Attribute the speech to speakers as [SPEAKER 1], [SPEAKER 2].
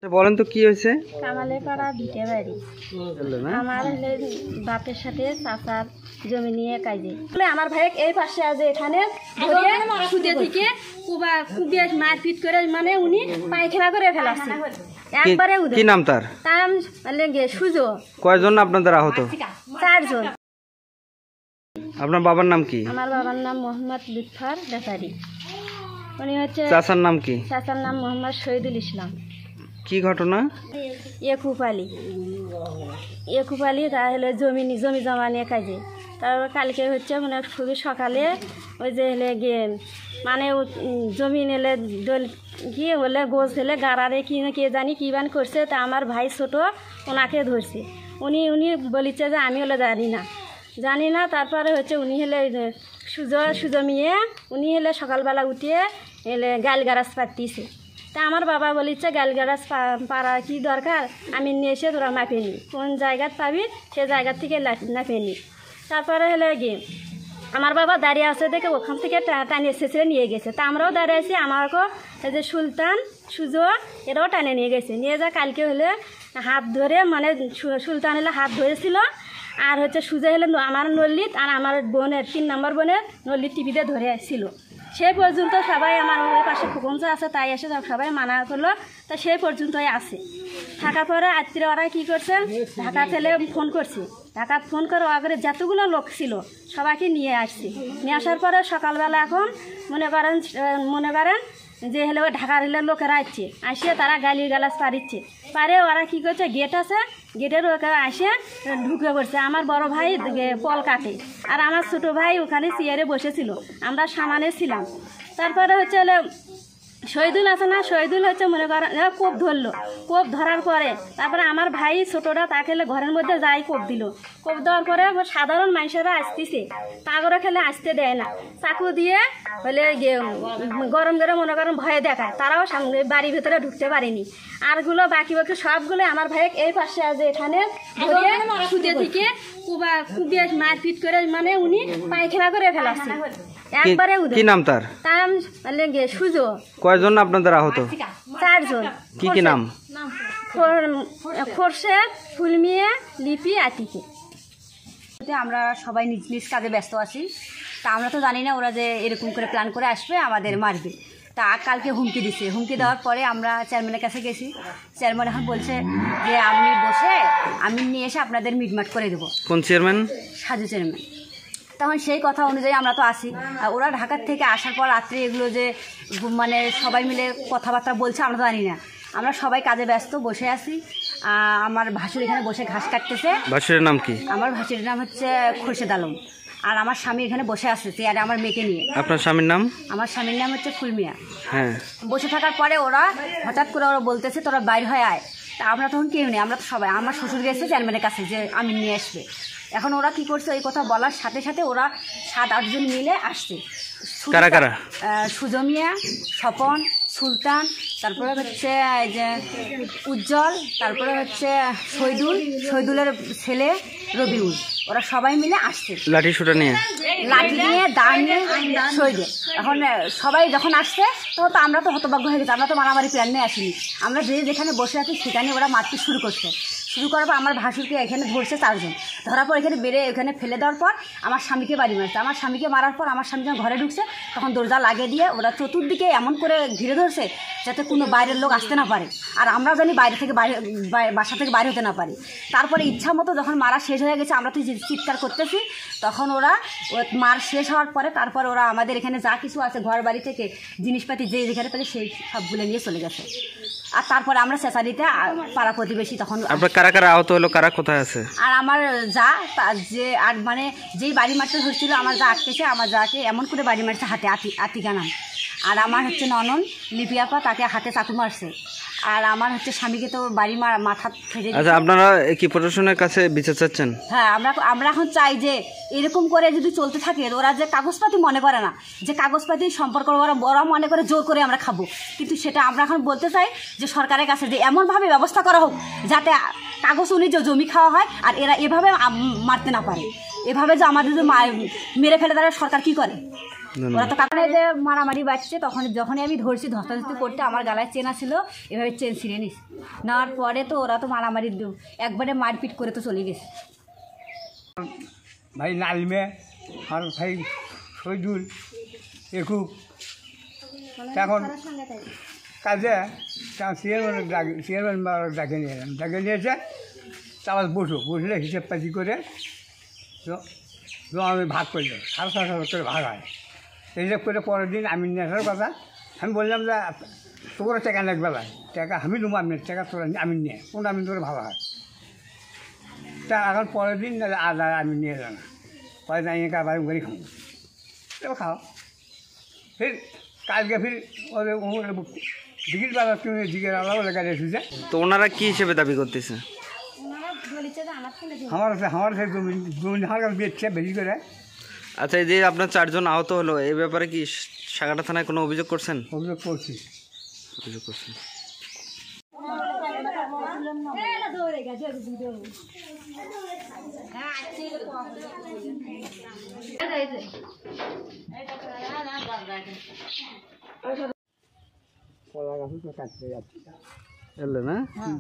[SPEAKER 1] বলেন তো কি হয়েছে?
[SPEAKER 2] কামালেপাড়া ভিটে বাড়ি। আমার হলে বাপের সাথে চাচার জমি নিয়ে কাজে আমার ভাই এই পাশে আছে এখানে সুদে থেকে কুবিয়ে মারপিট করে মানে উনি পায়খানা করে ফেলাচ্ছে একবারে।
[SPEAKER 1] কি নাম তার?
[SPEAKER 2] নাম লেগে সুজো।
[SPEAKER 1] কয়জন আপনাদের আহত?
[SPEAKER 2] 4 জন।
[SPEAKER 1] আপনার বাবার নাম কি?
[SPEAKER 2] আমার বাবার নাম মোহাম্মদ লুৎফর ব্যাপারী। উনি হচ্ছে
[SPEAKER 1] চাচার নাম কি?
[SPEAKER 2] চাচার নাম মোহাম্মদ শহীদুল ইসলাম।
[SPEAKER 1] কি ঘটনা?
[SPEAKER 2] একুব আলী তাহলে জমি জমা নিয়ে কাজে। তারপর কালকে হচ্ছে মানে খুবই সকালে ওই যে হলে গিয়ে মানে জমি নিলে গিয়ে বলে গোছ হলে গাড়ারে কি কে জানি কী বান করছে। তা আমার ভাই ছোট ওনাকে ধরছে। উনি বলিছে যে আমি হলে জানি না। তারপরে হচ্ছে উনি হলে সুজো মিয়ে উনি হলে সকালবেলা উঠিয়ে এলে গাইল গারাজ পাতিছে। তা আমার বাবা বলিচ্ছে গাইল গারাজ পাড়া কি দরকার, আমি নিয়ে এসে তোরা মাপে নি, কোন জায়গাত পাবি সে জায়গার থেকে নাপে নি। তারপরে হলে গিয়ে আমার বাবা দাঁড়িয়ে আছে দেখে ওখান থেকে টানে এসেছে নিয়ে গেছে। তা আমরাও দাঁড়িয়ে আছি, আমাকেও এই যে সুলতান সুজো এরাও টানে নিয়ে গেছে। নিয়ে যা কালকে হলে হাত ধরে মানে সুলতান হলে হাত ধরেছিল, আর হচ্ছে সুজো হলে আমার নল্লিত আর আমার বোনের 3 নম্বর বোনের নল্লিত টিভিতে ধরে আসছিল। সেই পর্যন্ত সবাই আমার পাশে ফুকঞ্চা আছে তাই এসে সবাই মানা করলো। তা সেই পর্যন্তই আছে থাকার পরে আত্মীয় ওরা কী করছে ঢাকা থেকে ফোন করছে। ঢাকাত ফোন করে আগে যতগুলো লোক ছিল সবাইকে নিয়ে আসছে। নিয়ে আসার পরে সকালবেলা এখন মনে করেন যে হলে ওই ঢাকার হলে লোকেরা আসছে, আসিয়ে তারা গালি গালাজ পারে ওরা কী করছে গেট আছে গেটের ওখানে আসে ঢুকে পড়ছে। আমার বড় ভাই পল কাটে আর আমার ছোট ভাই ওখানে চেয়ারে বসেছিল, আমরা সামানে ছিলাম। তারপরে হচ্ছে শহীদুল আছে না, শহীদুল হচ্ছে মনে করেন কোপ ধরলো। কোপ ধরার পরে তারপরে আমার ভাই ছোটোটা তাকে ঘরের মধ্যে যাই কোপ দিল। কোপ দেওয়ার পরে সাধারণ মানুষেরা আসতেছে, তাগরে খেলে আসতে দেয় না, চাকু দিয়ে হলে গরম মনে করেন ভয়ে দেখায়, তারাও সামনে বাড়ির ভিতরে ঢুকতে পারেনি। আরগুলো বাকি সবগুলো আমার ভাই এই পাশে আছে এখানে সুদে থেকে কুবিয়ে মারপিট করে মানে উনি পায়খানা করে ফেলাচ্ছে একবারে।
[SPEAKER 1] কি নাম তার?
[SPEAKER 2] নাম লেগে সুজো।
[SPEAKER 1] কয়জন আপনাদের আহত?
[SPEAKER 2] 4 জন।
[SPEAKER 1] কি নাম?
[SPEAKER 2] খোরশেদ, ফুলমিয়া, লিপি, আতিকে।
[SPEAKER 3] আমরা সবাই নিজ নিজ কাজে ব্যস্ত আছি। তা আমরা তো জানি না ওরা যে এরকম করে প্ল্যান করে আসবে আমাদের মারবে। তা কালকে হুমকি দিছে, হুমকি দেওয়ার পরে আমরা চেয়ারম্যানের কাছে গেছি। চেয়ারম্যান এখন বলছে যে আমি বসে আমি নিয়ে এসে আপনাদের মিটমাট করে দেবো।
[SPEAKER 1] কোন চেয়ারম্যান?
[SPEAKER 3] সাজু চেয়ারম্যান। তখন সেই কথা অনুযায়ী আমরা তো আসি। আর ওরা ঢাকার থেকে আসার পর রাত্রে এগুলো যে মানে সবাই মিলে কথাবার্তা বলছে আমরা তো জানি না। আমরা সবাই কাজে ব্যস্ত বসে আছি। আমার ভাসুর এখানে বসে ঘাস কাটতেছে।
[SPEAKER 1] ভাসুরের নাম কি?
[SPEAKER 3] আমার ভাসুরের নাম হচ্ছে খোরশেদ আলম। আর আমার স্বামী এখানে বসে আছে চেয়ারে আমার মেয়েকে নিয়ে।
[SPEAKER 1] আপনার স্বামীর নাম?
[SPEAKER 3] আমার স্বামীর নাম হচ্ছে ফুলমিয়া।
[SPEAKER 1] হ্যাঁ।
[SPEAKER 3] বসে থাকার পরে ওরা হঠাৎ করে ওরা বলতেছে তোরা বাইর হয়ে আয়। তা আমরা তখন কেউ নেই, আমরা তো সবাই। আমার শ্বশুর গেছে চেয়ারম্যানের কাছে যে আমি নিয়ে আসবে। এখন ওরা কি করছে এই কথা বলার সাথে সাথে ওরা 7-8 জন মিলে আসছে।
[SPEAKER 1] কারা কারা?
[SPEAKER 3] সুজো মিয়া, স্বপন, সুলতান, তারপরে হচ্ছে যে উজ্জ্বল, তারপরে হচ্ছে শহীদুলের ছেলে রবিউল। ওরা সবাই মিলে আসছে
[SPEAKER 1] লাঠি সোটা নিয়ে,
[SPEAKER 3] দা নিয়ে শহীদে। এখন সবাই যখন আসছে তখন তো আমরা তো হতভাগ্য হয়ে গেছি, আমরা তো মারামারি প্ল্যান নিয়ে আসিনি। আমরা যেখানে বসে আছি সেখানে ওরা মারতে শুরু করার পর আমার ভাসুরকে এখানে ধরছে 4 জন। ধরার পর এখানে এখানে ফেলে দেওয়ার পর আমার স্বামীকে বাড়ি মারছে। আমার স্বামীকে মারার পর আমার স্বামী যখন ঘরে ঢুকছে তখন দরজা লাগিয়ে দিয়ে ওরা চতুর্দিকে এমন করে ঘিরে ধরছে যাতে কোনো বাইরের লোক আসতে না পারে, আর আমরাও জানি বাসা থেকে বাইরে হতে না পারি। তারপরে ইচ্ছা মতো যখন মারা শেষ হয়ে গেছে আমরা তো চিৎকার করতেছি, তখন ওরা মার শেষ হওয়ার পরে তারপর ওরা আমাদের এখানে যা কিছু আছে ঘর বাড়ি থেকে জিনিসপাতি যেখানে পেলে সেই সবগুলো নিয়ে চলে গেছে। আর তারপরে আমরা চেঁচারিতে পাড়া প্রতিবেশী তখন।
[SPEAKER 1] আপনার কারা কারা আহত হলো, কারা কোথায় আছে?
[SPEAKER 3] আর আমার যে আর মানে যেই বাড়ি মারতে ধরছিল আমার যা আটকেছে, আমার যাকে এমন করে বাড়ি মারছে হাতে আতিকা নাম। আর আমার হচ্ছে ননদ লিপিয়াপা, তাকে হাতে চাকু মারছে। আর আমার হচ্ছে স্বামীকে তো বাড়ি মাথা ফেটে।
[SPEAKER 1] আচ্ছা, আপনারা কি প্রশাসনের কাছে বিচার চাচ্ছেন?
[SPEAKER 3] হ্যাঁ, আমরা এখন চাই যে এরকম করে যদি চলতে থাকে, ওরা যে কাগজপাতি মনে করে না, যে কাগজপাতি সম্পর্ক ওরা মনে করে জোর করে আমরা খাবো, কিন্তু সেটা আমরা এখন বলতে চাই যে সরকারের কাছে যে এমনভাবে ব্যবস্থা করা হোক যাতে কাগজ অনুযায়ী জমি খাওয়া হয় আর এরা এভাবে মারতে না পারে। এভাবে যে আমাদের যে মেরে ফেলে তারা সরকার কি করে। ওরা তো কারণে যে মারামারি বাড়ছে তখন যখনই আমি ধরছি ধস্তাধস্তি করতে আমার গালায় চেনা ছিল, এভাবে চেন ছিঁড়ে নিস নেওয়ার পরে তো ওরা তো মারামারি একবারে মারপিট করে তো চলে গেছে।
[SPEAKER 4] ভাই লালমে আর ভাই শহীদুল একুব এখন কাজে চেয়ারম্যান ডাকে নিয়ে এলাম, ডাকে নিয়েছে তারপর বসলে হিসেব পাতি করে তো আমি ভাগ করলো 7,500 করে ভাগ হয়। হিসেব করে পরের দিন আমি নিয়ে আসার কথা, আমি বললাম যে তোর টাকা লাগবে ভাই, টাকা আমি নেবো, আপনার টাকা তোরা আমি নিয়ে কোনটা আমি তোর ভালো হয়। তা এখন পরের দিন আমি নিয়ে এলাম না, পরে যাই বাড়ি ঘুরি খাবো, তো খাও। ফির কালকে ফির দিঘির বাজার তুমি দিঘির আলাদা লেখা এসেছে।
[SPEAKER 1] তো ওনারা কি হিসেবে দাবি করতেছে?
[SPEAKER 4] আমার সেই জমি আমার কাছে বেচছে বেশি করে।
[SPEAKER 1] আচ্ছা, এই যে আপনার 4 জন আহত হলো, এই ব্যাপারে কি সাগাটা থানায় কোনো অভিযোগ করছেন?
[SPEAKER 4] অভিযোগ করছি।
[SPEAKER 1] অভিযোগ করছেন।
[SPEAKER 4] কলা গাছ তো কাটতে যাচ্ছি
[SPEAKER 1] এলো না?
[SPEAKER 4] হ্যাঁ